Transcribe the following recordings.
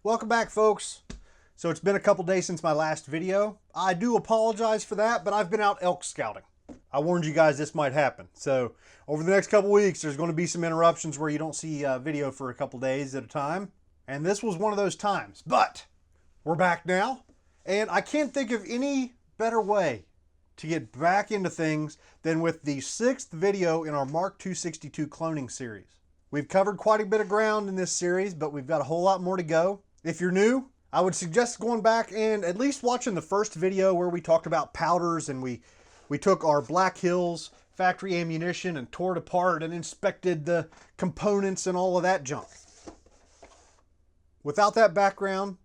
Welcome back, folks. So it's been a couple days since my last video. I do apologize for that, but I've been out elk scouting. I warned you guys this might happen. So over the next couple weeks, there's going to be some interruptions where you don't see a video for a couple days at a time. And this was one of those times. But we're back now, and I can't think of any better way to get back into things than with the 6th video in our Mk262 cloning series. We've covered quite a bit of ground in this series, but we've got a whole lot more to go. If you're new, I would suggest going back and at least watching the first video where we talked about powders, and we took our Black Hills factory ammunition and tore it apart and inspected the components and all of that junk. Without that background,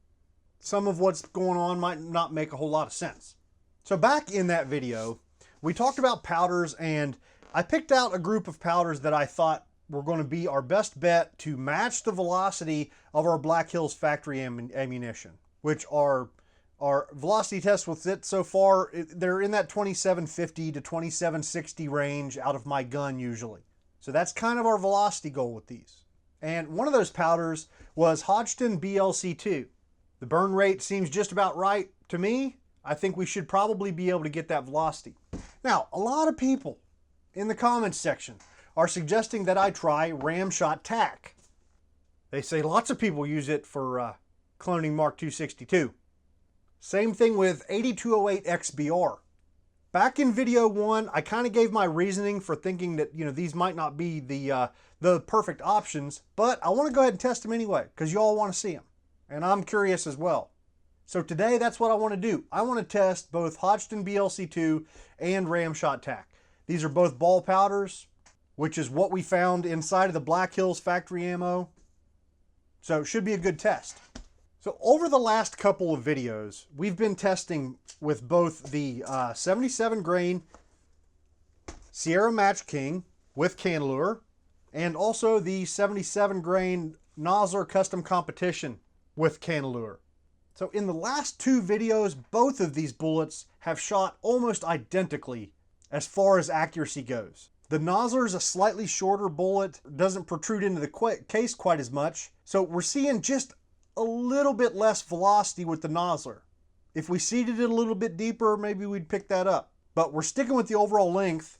some of what's going on might not make a whole lot of sense. So back in that video, we talked about powders, and I picked out a group of powders that I thought were going to be our best bet to match the velocity of our Black Hills factory ammunition, which our velocity tests with it so far, they're in that 2750 to 2760 range out of my gun usually. So that's kind of our velocity goal with these. And one of those powders was Hodgdon BL-C 2. The burn rate seems just about right to me. I think we should probably be able to get that velocity. Now, a lot of people in the comments section are suggesting that I try Ramshot TAC. They say lots of people use it for cloning Mk262. Same thing with 8208 XBR. Back in video 1, I kind of gave my reasoning for thinking that, these might not be the perfect options, but I want to go ahead and test them anyway because you all want to see them, and I'm curious as well. So today, that's what I want to do. I want to test both Hodgdon BL-C 2 and Ramshot TAC. These are both ball powders, which is what we found inside of the Black Hills factory ammo. So it should be a good test. So over the last couple of videos, we've been testing with both the 77 grain Sierra Match King with Candelure and also the 77 grain Nosler Custom Competition with Candelure. So in the last 2 videos, both of these bullets have shot almost identically as far as accuracy goes. The Nosler is a slightly shorter bullet, doesn't protrude into the case quite as much, so we're seeing just a little bit less velocity with the Nosler. If we seated it a little bit deeper, maybe we'd pick that up. But we're sticking with the overall length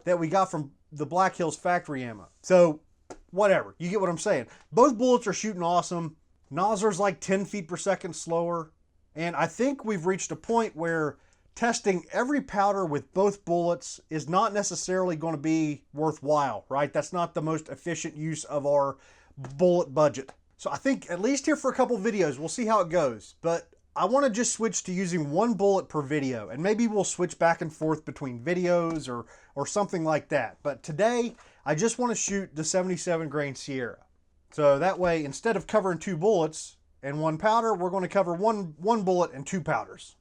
that we got from the Black Hills factory ammo. So, whatever, you get what I'm saying. Both bullets are shooting awesome. Nosler's like 10 feet per second slower, and I think we've reached a point where testing every powder with both bullets is not necessarily going to be worthwhile, right? That's not the most efficient use of our bullet budget. So I think at least here for a couple videos, we'll see how it goes. But I want to just switch to using 1 bullet per video, and maybe we'll switch back and forth between videos or something like that. But today, I just want to shoot the 77 grain Sierra. So that way, instead of covering 2 bullets and 1 powder, we're going to cover one bullet and 2 powders.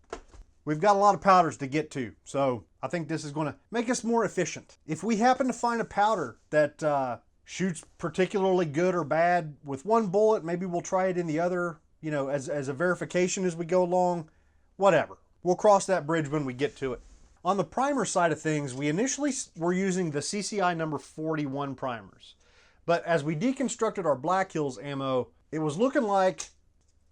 We've got a lot of powders to get to, so I think this is going to make us more efficient. If we happen to find a powder that shoots particularly good or bad with 1 bullet, maybe we'll try it in the other, as a verification as we go along. Whatever. We'll cross that bridge when we get to it. On the primer side of things, we initially were using the CCI number 41 primers. But as we deconstructed our Black Hills ammo, it was looking like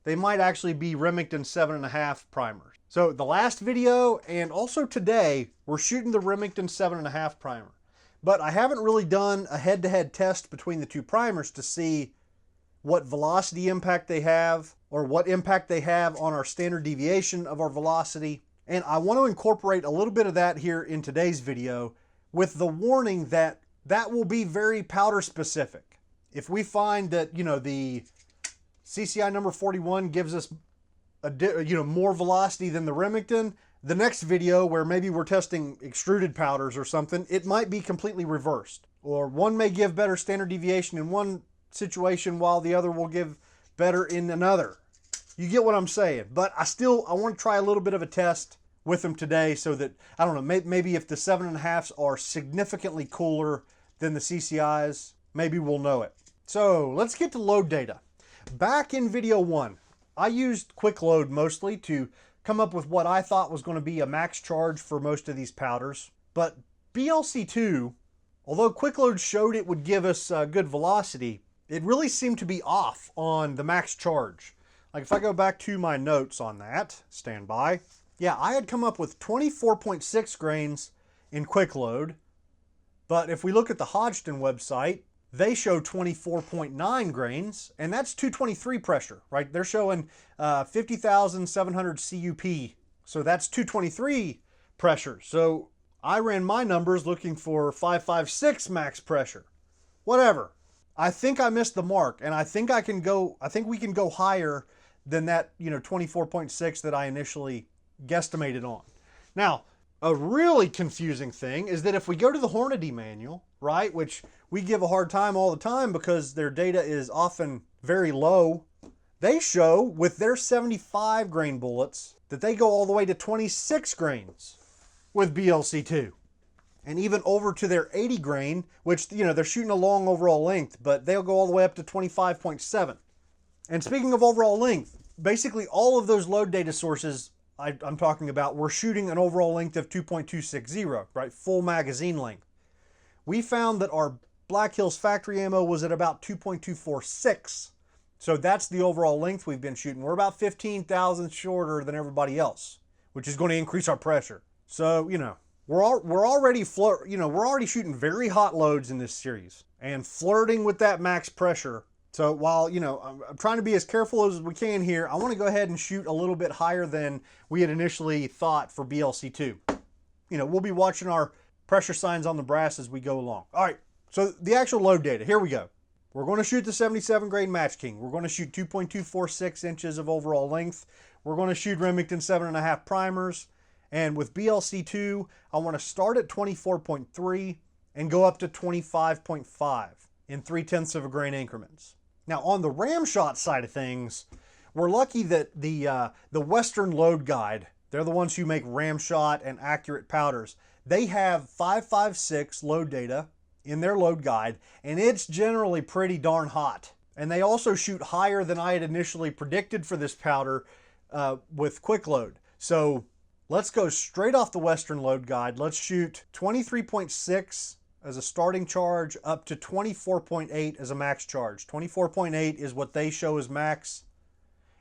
they might actually be Remington 7.5 primers. So the last video and also today, we're shooting the Remington 7.5 primer. But I haven't really done a head-to-head test between the 2 primers to see what velocity impact they have or what impact they have on our standard deviation of our velocity. And I want to incorporate a little bit of that here in today's video with the warning that that will be very powder specific. If we find that, the CCI number 41 gives us more velocity than the Remington, the next video where maybe we're testing extruded powders or something, it might be completely reversed. Or one may give better standard deviation in one situation while the other will give better in another. You get what I'm saying. But I want to try a little bit of a test with them today so that, I don't know, maybe if the 7.5s are significantly cooler than the CCIs, maybe we'll know it. So let's get to load data. Back in video 1, I used quick load mostly to come up with what I thought was going to be a max charge for most of these powders. But BL-C 2, although quick load showed it would give us good velocity, it really seemed to be off on the max charge. Like if I go back to my notes on that, stand by. Yeah, I had come up with 24.6 grains in quick load, but if we look at the Hodgdon website, they show 24.9 grains, and that's 223 pressure, right? They're showing 50,700 CUP, so that's 223 pressure. So I ran my numbers looking for 556 max pressure. Whatever. I think I missed the mark, and I think we can go higher than that, 24.6 that I initially guesstimated on. Now, a really confusing thing is that if we go to the Hornady manual, right, which we give a hard time all the time because their data is often very low, they show with their 75 grain bullets that they go all the way to 26 grains with BL-C2. And even over to their 80 grain, which, they're shooting a long overall length, but they'll go all the way up to 25.7. And speaking of overall length, basically all of those load data sources I'm talking about, we're shooting an overall length of 2.260, right? Full magazine length. We found that our Black Hills factory ammo was at about 2.246. So that's the overall length we've been shooting. We're about 15,000 shorter than everybody else, which is going to increase our pressure. So, we're already shooting very hot loads in this series and flirting with that max pressure. So while, I'm trying to be as careful as we can here, I want to go ahead and shoot a little bit higher than we had initially thought for BL-C2. We'll be watching our pressure signs on the brass as we go along. All right, so the actual load data, here we go. We're going to shoot the 77 grain Match King. We're going to shoot 2.246 inches of overall length. We're going to shoot Remington 7.5 primers. And with BL-C2, I want to start at 24.3 and go up to 25.5 in 0.3 of a grain increments. Now, on the Ramshot side of things, we're lucky that the Western Load Guide, they're the ones who make Ramshot and Accurate powders. They have 5.56 load data in their load guide, and it's generally pretty darn hot. And they also shoot higher than I had initially predicted for this powder with quick load. So let's go straight off the Western Load Guide. Let's shoot 23.6 as a starting charge up to 24.8 as a max charge. 24.8 is what they show as max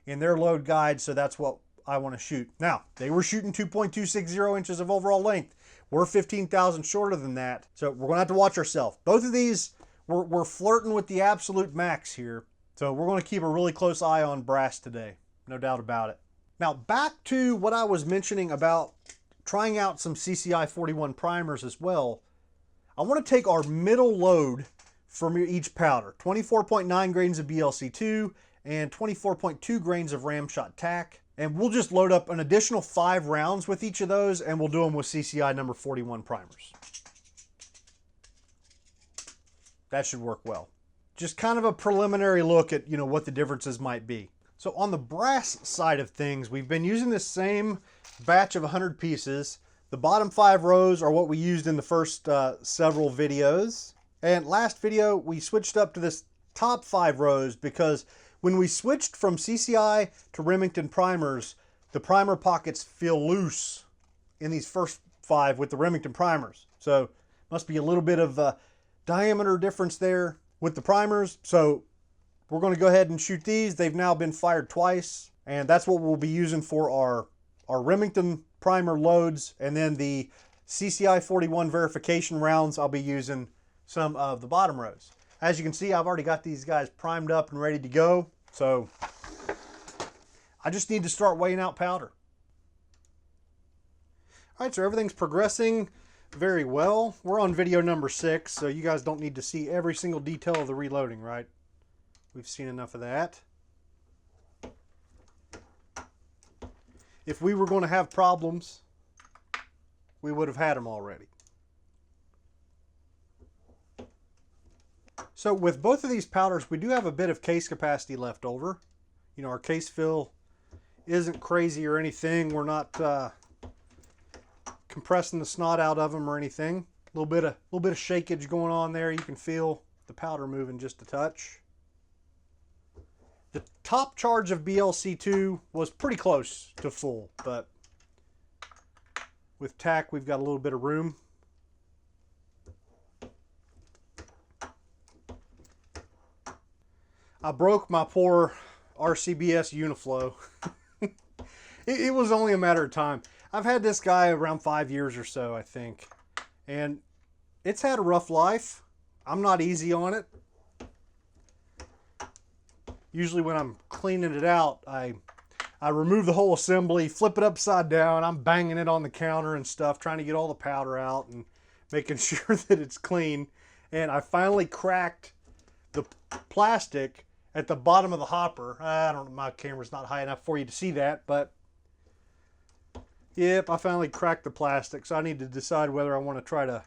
in their load guide, so that's what I want to shoot. Now, they were shooting 2.260 inches of overall length. We're 15,000 shorter than that, so we're going to have to watch ourselves. Both of these, we're flirting with the absolute max here, so we're going to keep a really close eye on brass today, no doubt about it. Now, back to what I was mentioning about trying out some CCI 41 primers as well. I want to take our middle load from each powder, 24.9 grains of BL-C2 and 24.2 grains of Ramshot TAC. And we'll just load up an additional 5 rounds with each of those, and we'll do them with CCI number 41 primers. That should work well. Just kind of a preliminary look at, what the differences might be. So on the brass side of things, we've been using this same batch of 100 pieces. The bottom 5 rows are what we used in the first several videos. And last video, we switched up to this top 5 rows because when we switched from CCI to Remington primers, the primer pockets feel loose in these first 5 with the Remington primers. So must be a little bit of diameter difference there with the primers. So we're going to go ahead and shoot these. They've now been fired twice, and that's what we'll be using for our Remington primer loads. And then the CCI 41 verification rounds, I'll be using some of the bottom rows. As you can see, I've already got these guys primed up and ready to go. So I just need to start weighing out powder. All right, so everything's progressing very well. We're on video number 6, so you guys don't need to see every single detail of the reloading, right? We've seen enough of that. If we were going to have problems, we would have had them already. So with both of these powders, we do have a bit of case capacity left over. Our case fill isn't crazy or anything. We're not compressing the snot out of them or anything. A little bit of shakage going on there. You can feel the powder moving just a touch. The top charge of BL-C2 was pretty close to full, but with TAC, we've got a little bit of room. I broke my poor RCBS Uniflow. It was only a matter of time. I've had this guy around 5 years or so, I think. And it's had a rough life. I'm not easy on it. Usually when I'm cleaning it out, I remove the whole assembly, flip it upside down. I'm banging it on the counter and stuff, trying to get all the powder out and making sure that it's clean. And I finally cracked the plastic at the bottom of the hopper. I don't know, my camera's not high enough for you to see that, but yep, I finally cracked the plastic. So I need to decide whether I want to try to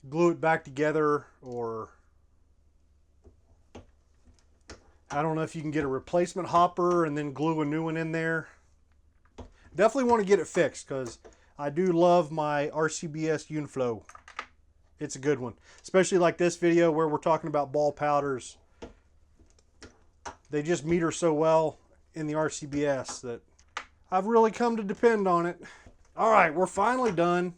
glue it back together, or I don't know if you can get a replacement hopper and then glue a new one in there. Definitely want to get it fixed because I do love my RCBS Uniflow. It's a good one, especially like this video where we're talking about ball powders. They just meter so well in the RCBS that I've really come to depend on it. All right, we're finally done.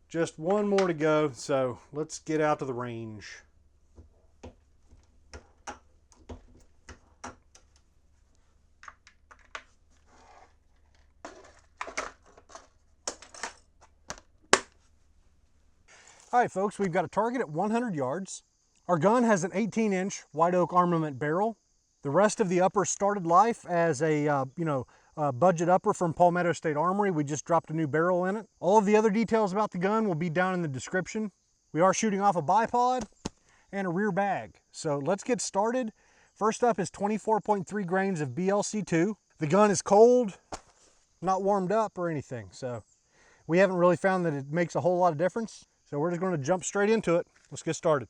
Just one more to go, so let's get out to the range. All right, folks, we've got a target at 100 yards. Our gun has an 18-inch white oak armament barrel. The rest of the upper started life as a, budget upper from Palmetto State Armory. We just dropped a new barrel in it. All of the other details about the gun will be down in the description. We are shooting off a bipod and a rear bag. So let's get started. First up is 24.3 grains of BL-C2. The gun is cold, not warmed up or anything. So we haven't really found that it makes a whole lot of difference. So we're just going to jump straight into it. Let's get started.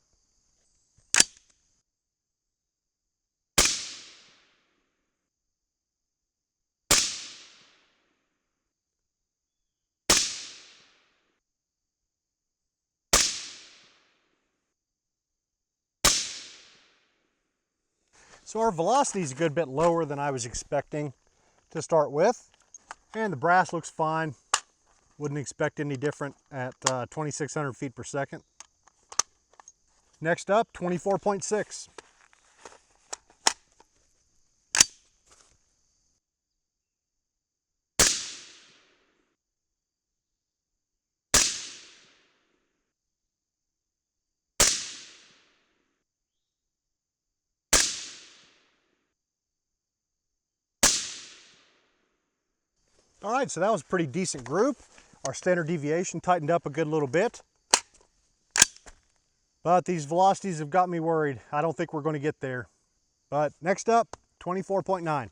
So our velocity is a good bit lower than I was expecting to start with. And the brass looks fine. Wouldn't expect any different at 2,600 feet per second. Next up, 24.6. All right, so that was a pretty decent group. Our standard deviation tightened up a good little bit. But these velocities have got me worried. I don't think we're going to get there. But next up, 24.9.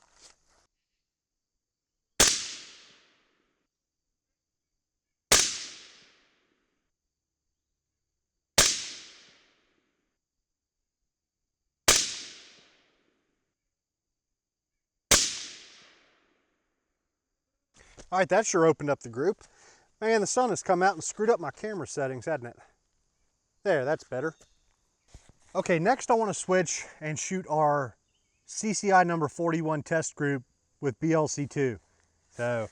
All right, that sure opened up the group. Man, the sun has come out and screwed up my camera settings, hasn't it? There, that's better. Okay, next I want to switch and shoot our CCI number 41 test group with BL-C2. So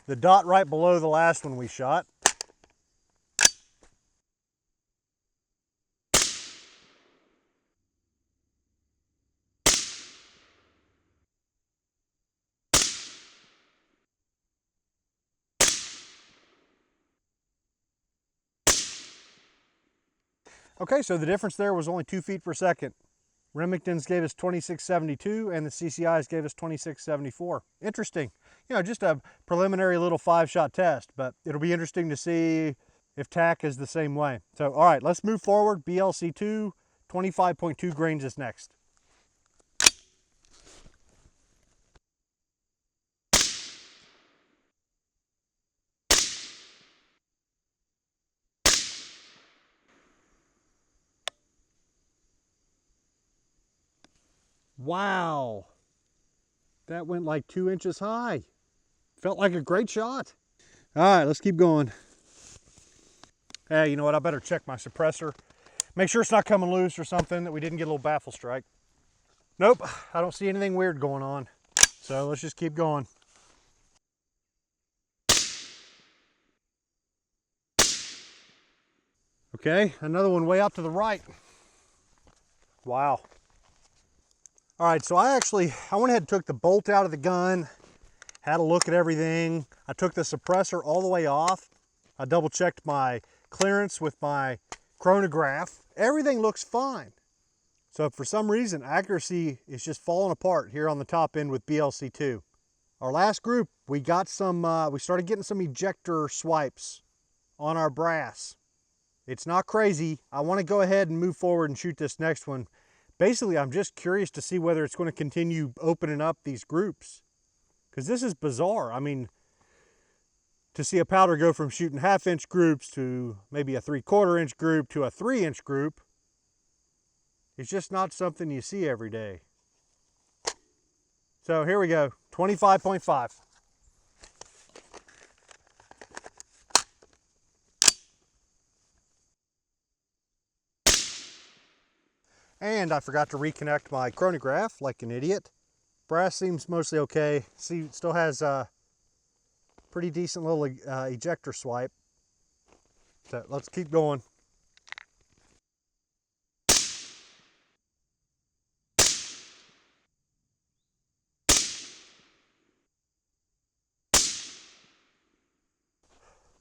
the dot right below the last one we shot. Okay, so the difference there was only 2 feet per second. Remington's gave us 2672 and the CCI's gave us 2674. Interesting. You know, just a preliminary little 5-shot test, but it'll be interesting to see if TAC is the same way. So, all right, let's move forward. BL-C2, 25.2 grains is next. Wow, that went like 2 inches high. Felt like a great shot. All right, let's keep going. Hey, you know what? I better check my suppressor. Make sure it's not coming loose or something, that we didn't get a little baffle strike. Nope, I don't see anything weird going on. So let's just keep going. Okay, another one way out to the right. Wow. All right, so I went ahead and took the bolt out of the gun, had a look at everything. I took the suppressor all the way off. I double checked my clearance with my chronograph. Everything looks fine. So for some reason, accuracy is just falling apart here on the top end with BL-C2. Our last group, we started getting some ejector swipes on our brass. It's not crazy. I want to go ahead and move forward and shoot this next one. Basically, I'm just curious to see whether it's going to continue opening up these groups, because this is bizarre. I mean, to see a powder go from shooting 1/2 inch groups to maybe a 3/4 inch group to a 3-inch group, it's just not something you see every day. So here we go, 25.5. And I forgot to reconnect my chronograph like an idiot. Brass seems mostly okay. See, it still has a pretty decent little ejector swipe. So let's keep going.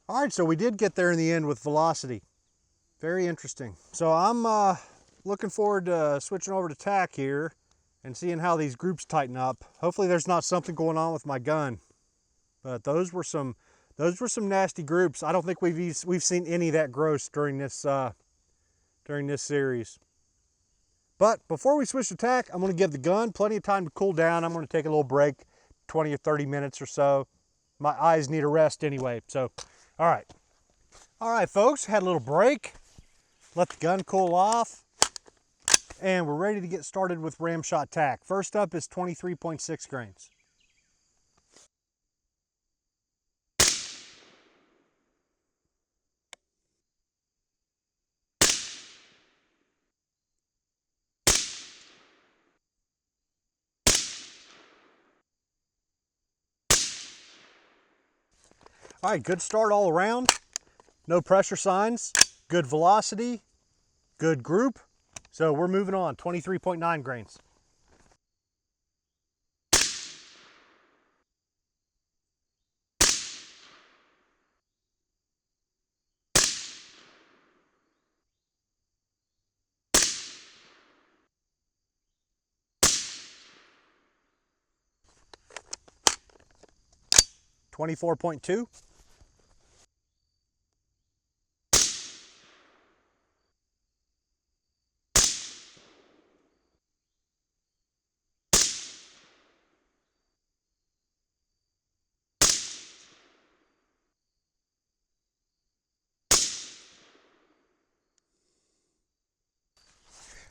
All right, so we did get there in the end with velocity. Very interesting. So I'm looking forward to switching over to TAC here and seeing how these groups tighten up. Hopefully there's not something going on with my gun. But those were some nasty groups. I don't think we've seen any that gross during this series. But before we switch to TAC, I'm going to give the gun plenty of time to cool down. I'm going to take a little break, 20 or 30 minutes or so. My eyes need a rest anyway. So, all right, folks, had a little break. Let the gun cool off. And we're ready to get started with Ramshot TAC. First up is 23.6 grains. All right, good start all around. No pressure signs, good velocity, good group. So we're moving on, 23.9 grains. $24.2.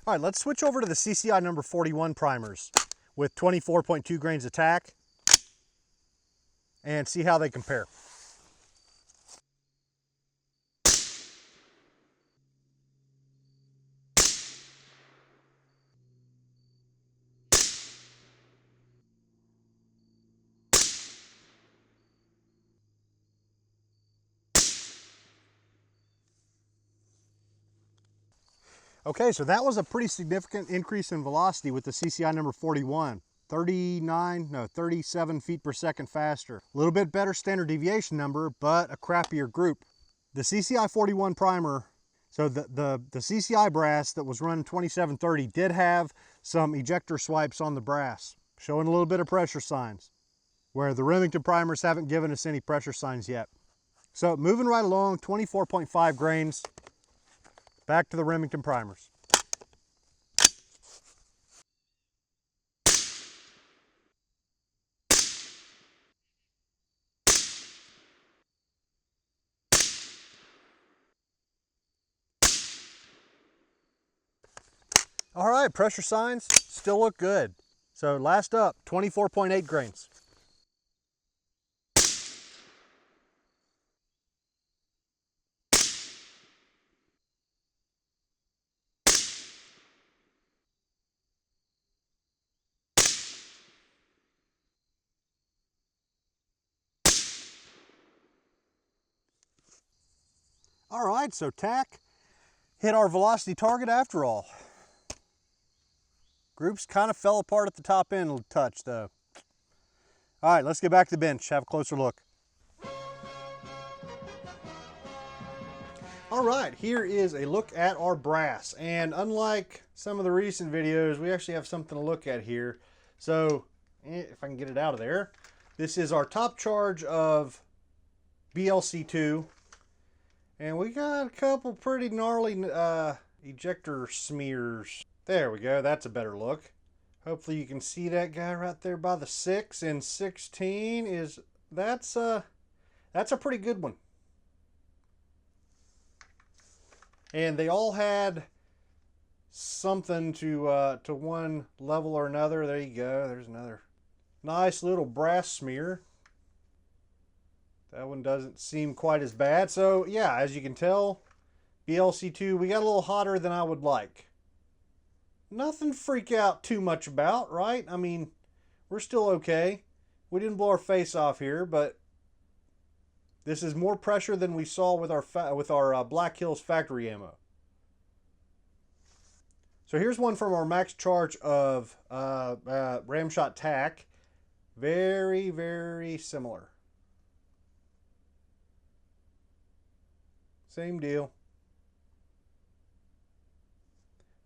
All right, let's switch over to the CCI number 41 primers with 24.2 grains of TAC and see how they compare. Okay, so that was a pretty significant increase in velocity with the CCI number 41. 37 feet per second faster. A little bit better standard deviation number, but a crappier group. The CCI 41 primer, so the CCI brass that was running 2730 did have some ejector swipes on the brass, showing a little bit of pressure signs, where the Remington primers haven't given us any pressure signs yet. So moving right along, 24.5 grains, back to the Remington primers. All right, pressure signs still look good. So last up, 24.8 grains. All right, so TAC hit our velocity target after all. Groups kind of fell apart at the top end a touch though. All right, let's get back to the bench, have a closer look. All right, here is a look at our brass. And unlike some of the recent videos, we actually have something to look at here. So if I can get it out of there, this is our top charge of BL-C2. And we got a couple pretty gnarly ejector smears. There we go, that's a better look. Hopefully you can see that guy right there by the 6 and 16 is, that's a pretty good one. And they all had something to one level or another. There you go, there's another nice little brass smear. That one doesn't seem quite as bad. So yeah, as you can tell, BL-C2, we got a little hotter than I would like. Nothing to freak out too much about, right? I mean, we're still okay. We didn't blow our face off here, but this is more pressure than we saw with our Black Hills factory ammo. So here's one from our max charge of Ramshot TAC. Very, very similar. Same deal.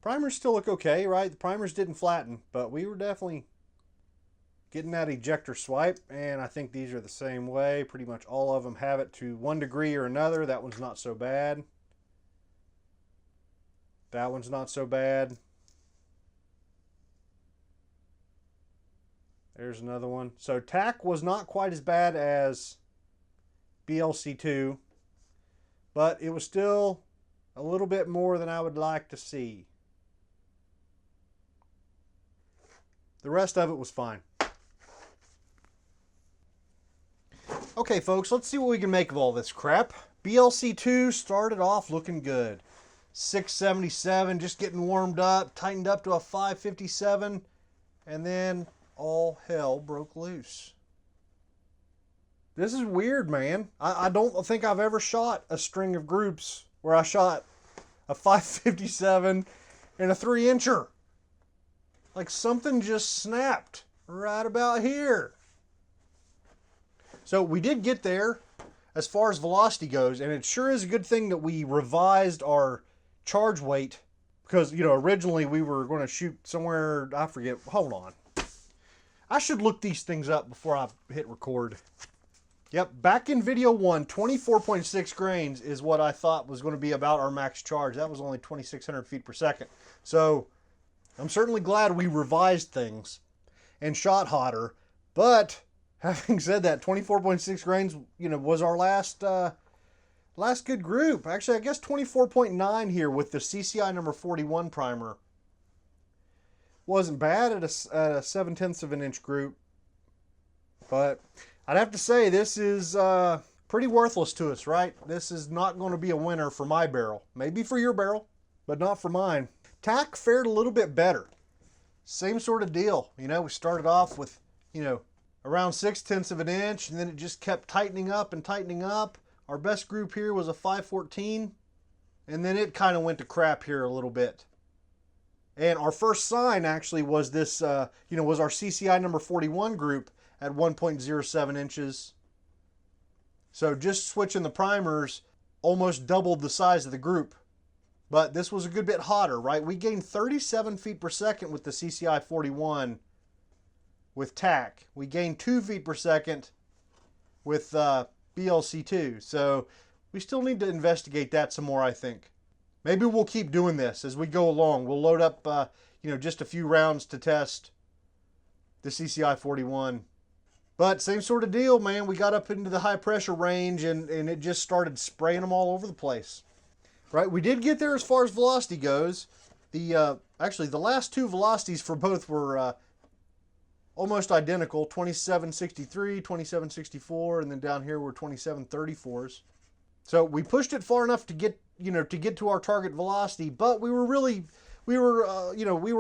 Primers still look okay, right? The primers didn't flatten, but we were definitely getting that ejector swipe, and I think these are the same way. Pretty much all of them have it to one degree or another. That one's not so bad. That one's not so bad. There's another one. So TAC was not quite as bad as BL-C2, but it was still a little bit more than I would like to see. The rest of it was fine. Okay, folks, let's see what we can make of all this crap. BL-C2 started off looking good. 677, just getting warmed up, tightened up to a 557, and then all hell broke loose. This is weird, man. I don't think I've ever shot a string of groups where I shot a 557 and a 3-incher. Like something just snapped right about here. So we did get there as far as velocity goes, and it sure is a good thing that we revised our charge weight, because, you know, originally we were going to shoot somewhere, I forget, hold on. I should look these things up before I hit record. Yep, back in video 1, 24.6 grains is what I thought was going to be about our max charge. That was only 2,600 feet per second. So I'm certainly glad we revised things and shot hotter. But having said that, 24.6 grains, you know, was our last good group. Actually, I guess 24.9 here with the CCI number 41 primer. Wasn't bad at a 7/10 of an inch group. But I'd have to say this is pretty worthless to us, right? This is not going to be a winner for my barrel. Maybe for your barrel, but not for mine. TAC fared a little bit better. Same sort of deal. You know, we started off with, you know, around 6/10 of an inch, and then it just kept tightening up and tightening up. Our best group here was a 514, and then it kind of went to crap here a little bit. And our first sign actually was this, you know, was our CCI number 41 group at 1.07 inches. So just switching the primers almost doubled the size of the group. But this was a good bit hotter, right? We gained 37 feet per second with the CCI 41 with TAC. We gained 2 feet per second with BL-C2. So we still need to investigate that some more, I think. Maybe we'll keep doing this as we go along. We'll load up, you know, just a few rounds to test the CCI 41. But same sort of deal, man. We got up into the high pressure range and it just started spraying them all over the place. Right, we did get there as far as velocity goes. Actually, the last two velocities for both were almost identical, 2763, 2764, and then down here were 2734s. So we pushed it far enough to get, you know, to our target velocity, but we were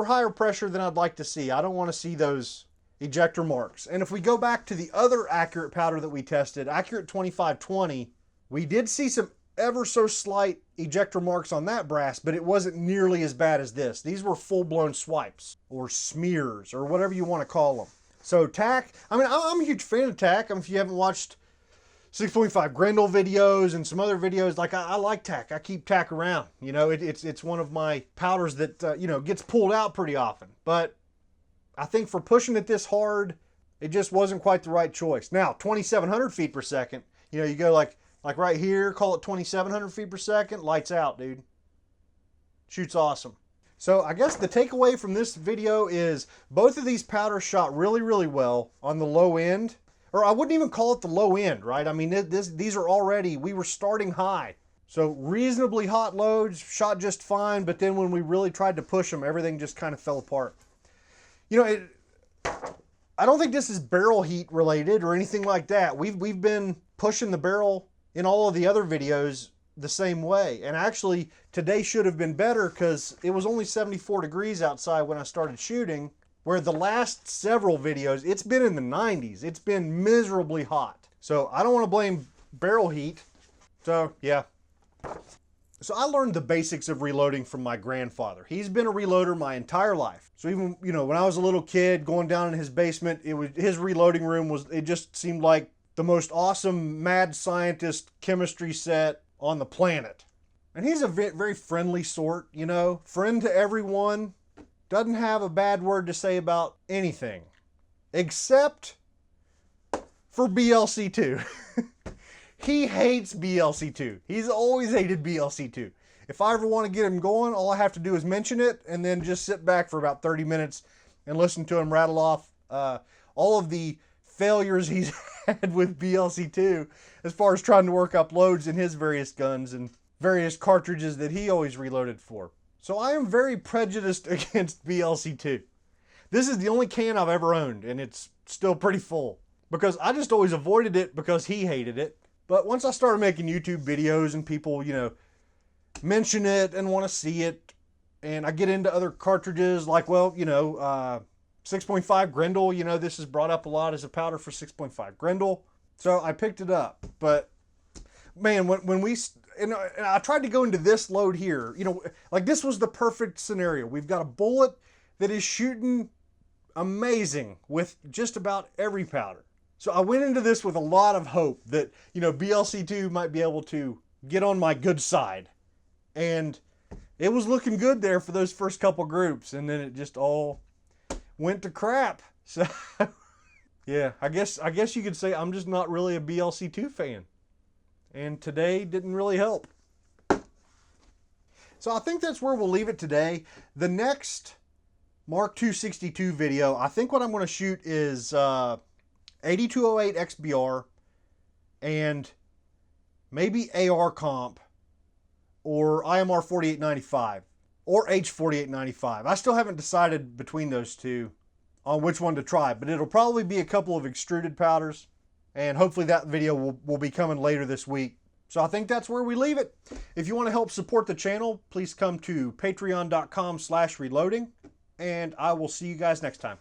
higher pressure than I'd like to see. I don't want to see those ejector marks. And if we go back to the other accurate powder that we tested, accurate 2520, we did see some ever so slight ejector marks on that brass, but it wasn't nearly as bad as this. These were full-blown swipes or smears or whatever you want to call them. So TAC, I mean, I'm a huge fan of TAC. If you haven't watched 6.5 Grendel videos and some other videos, like I like TAC. I keep TAC around. You know, it's one of my powders that, you know, gets pulled out pretty often. But I think for pushing it this hard, it just wasn't quite the right choice. Now, 2,700 feet per second, you know, you go like right here, call it 2,700 feet per second, lights out, dude. Shoots awesome. So I guess the takeaway from this video is both of these powders shot really, really well on the low end. Or I wouldn't even call it the low end, right? I mean, these are already, we were starting high. So reasonably hot loads, shot just fine, but then when we really tried to push them, everything just kind of fell apart. You know, I don't think this is barrel heat related or anything like that. We've been pushing the barrel in all of the other videos the same way. And actually, today should have been better because it was only 74 degrees outside when I started shooting, where the last several videos, it's been in the 90s. It's been miserably hot. So I don't want to blame barrel heat. So yeah. So I learned the basics of reloading from my grandfather. He's been a reloader my entire life. So even, you know, when I was a little kid going down in his basement, his reloading room it just seemed like the most awesome mad scientist chemistry set on the planet. And he's a very friendly sort, you know, friend to everyone. Doesn't have a bad word to say about anything, except for BL-C2. He hates BL-C2. He's always hated BL-C2. If I ever want to get him going, all I have to do is mention it and then just sit back for about 30 minutes and listen to him rattle off all of the failures he's had with BL-C2 as far as trying to work up loads in his various guns and various cartridges that he always reloaded for. So I am very prejudiced against BL-C2. This is the only can I've ever owned, and it's still pretty full. Because I just always avoided it because he hated it. But once I started making YouTube videos and people, you know, mention it and want to see it, and I get into other cartridges like, well, you know, 6.5 Grendel, you know, this is brought up a lot as a powder for 6.5 Grendel. So I picked it up. But man, when we... And I tried to go into this load here, you know, like this was the perfect scenario. We've got a bullet that is shooting amazing with just about every powder. So I went into this with a lot of hope that, you know, BL-C2 might be able to get on my good side. And it was looking good there for those first couple groups. And then it just all went to crap. So yeah, I guess you could say I'm just not really a BL-C2 fan. And today didn't really help. So I think that's where we'll leave it today. The next Mk262 video, I think what I'm going to shoot is 8208 XBR and maybe AR comp or IMR 4895 or H 4895. I still haven't decided between those two on which one to try, but it'll probably be a couple of extruded powders. And hopefully that video will be coming later this week. So I think that's where we leave it. If you want to help support the channel, please come to patreon.com/reloading. And I will see you guys next time.